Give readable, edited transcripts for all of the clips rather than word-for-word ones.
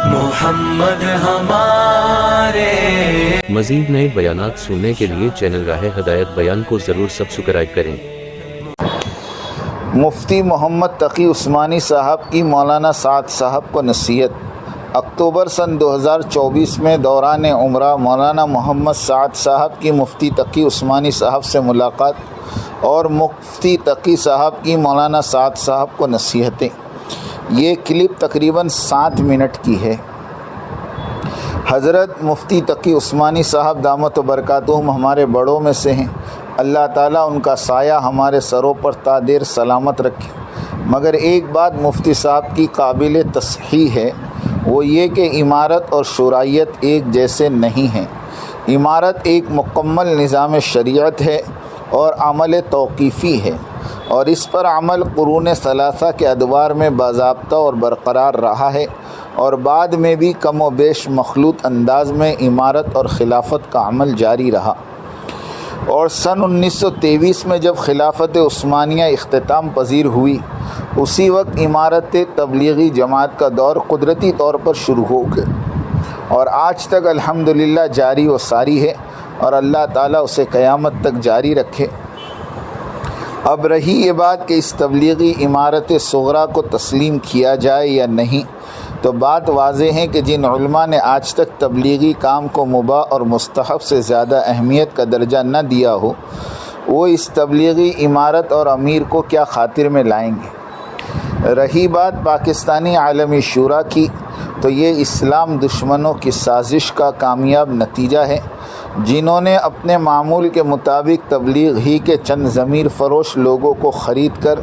محمد ہمارے۔ مزید نئے بیانات سننے کے لیے چینل راہ ہدایت بیان کو ضرور سبسکرائب کریں۔ مفتی محمد تقی عثمانی صاحب کی مولانا سعد صاحب کو نصیحت۔ اکتوبر سن 2024 میں دوران عمرہ مولانا محمد سعد صاحب کی مفتی تقی عثمانی صاحب سے ملاقات اور مفتی تقی صاحب کی مولانا سعد صاحب کو نصیحتیں۔ یہ کلپ تقریباً 7 منٹ کی ہے۔ حضرت مفتی تقی عثمانی صاحب دامت و برکاتہم ہمارے بڑوں میں سے ہیں۔ اللہ تعالیٰ ان کا سایہ ہمارے سروں پر تا دیر سلامت رکھے۔ مگر ایک بات مفتی صاحب کی قابل تصحیح ہے، وہ یہ کہ امارت اور شورائیت ایک جیسے نہیں ہیں۔ امارت ایک مکمل نظام شریعت ہے اور عمل توقیفی ہے، اور اس پر عمل قرون ثلاثہ کے ادوار میں باضابطہ اور برقرار رہا ہے، اور بعد میں بھی کم و بیش مخلوط انداز میں امارت اور خلافت کا عمل جاری رہا۔ اور سن 1923 میں جب خلافت عثمانیہ اختتام پذیر ہوئی، اسی وقت امارت تبلیغی جماعت کا دور قدرتی طور پر شروع ہو گیا، اور آج تک الحمدللہ جاری و ساری ہے، اور اللہ تعالیٰ اسے قیامت تک جاری رکھے۔ اب رہی یہ بات کہ اس تبلیغی امارت صغریٰ کو تسلیم کیا جائے یا نہیں، تو بات واضح ہے کہ جن علماء نے آج تک تبلیغی کام کو مباح اور مستحب سے زیادہ اہمیت کا درجہ نہ دیا ہو، وہ اس تبلیغی امارت اور امیر کو کیا خاطر میں لائیں گے۔ رہی بات پاکستانی عالمی شورا کی، تو یہ اسلام دشمنوں کی سازش کا کامیاب نتیجہ ہے، جنہوں نے اپنے معمول کے مطابق تبلیغ ہی کے چند ضمیر فروش لوگوں کو خرید کر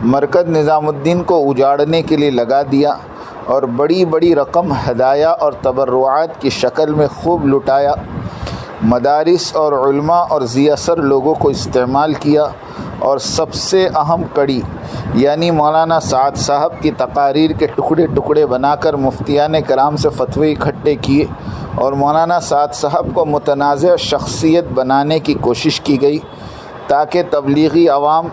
مرکز نظام الدین کو اجاڑنے کے لیے لگا دیا، اور بڑی بڑی رقم ہدایہ اور تبرعات کی شکل میں خوب لٹایا۔ مدارس اور علماء اور ذی اثر لوگوں کو استعمال کیا، اور سب سے اہم کڑی یعنی مولانا سعد صاحب کی تقاریر کے ٹکڑے ٹکڑے بنا کر مفتیان کرام سے فتوے اکٹھے کیے، اور مولانا سعد صاحب کو متنازع شخصیت بنانے کی کوشش کی گئی، تاکہ تبلیغی عوام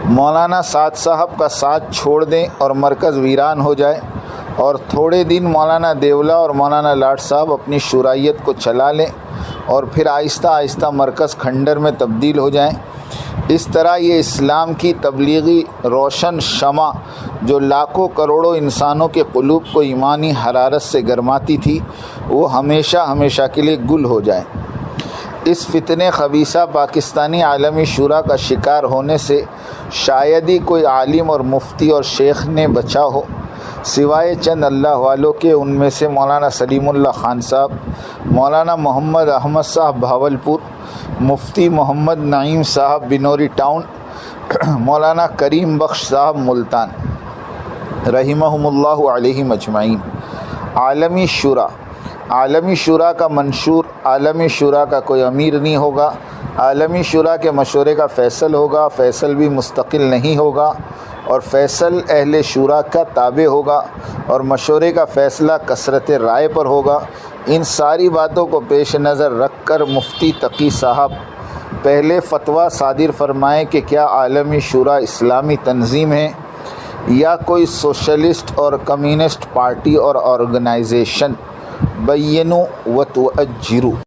مولانا سعد صاحب کا ساتھ چھوڑ دیں اور مرکز ویران ہو جائے، اور تھوڑے دن مولانا دیولہ اور مولانا لاٹ صاحب اپنی شورائیت کو چلا لیں، اور پھر آہستہ آہستہ مرکز کھنڈر میں تبدیل ہو جائیں۔ اس طرح یہ اسلام کی تبلیغی روشن شمع جو لاکھوں کروڑوں انسانوں کے قلوب کو ایمانی حرارت سے گرماتی تھی، وہ ہمیشہ ہمیشہ کے لیے گل ہو جائے۔ اس فتنہ خبیثہ پاکستانی عالمی شورا کا شکار ہونے سے شاید ہی کوئی عالم اور مفتی اور شیخ نے بچا ہو، سوائے چند اللہ والوں کے۔ ان میں سے مولانا سلیم اللہ خان صاحب، مولانا محمد احمد صاحب بھاولپور، مفتی محمد نعیم صاحب بنوری ٹاؤن، مولانا کریم بخش صاحب ملتان، رحمہم اللہ علیہم اجمعین۔ عالمی شورا کا منشور، عالمی شورا کا کوئی امیر نہیں ہوگا۔ عالمی شورا کے مشورے کا فیصل ہوگا، فیصل بھی مستقل نہیں ہوگا، اور فیصل اہل شورا کا تابع ہوگا، اور مشورے کا فیصلہ کثرت رائے پر ہوگا۔ ان ساری باتوں کو پیش نظر رکھ کر مفتی تقی صاحب پہلے فتویٰ صادر فرمائیں کہ کیا عالمی شورا اسلامی تنظیم ہے یا کوئی سوشلسٹ اور کمیونسٹ پارٹی اور آرگنائزیشن۔ بینوا و تؤجروا۔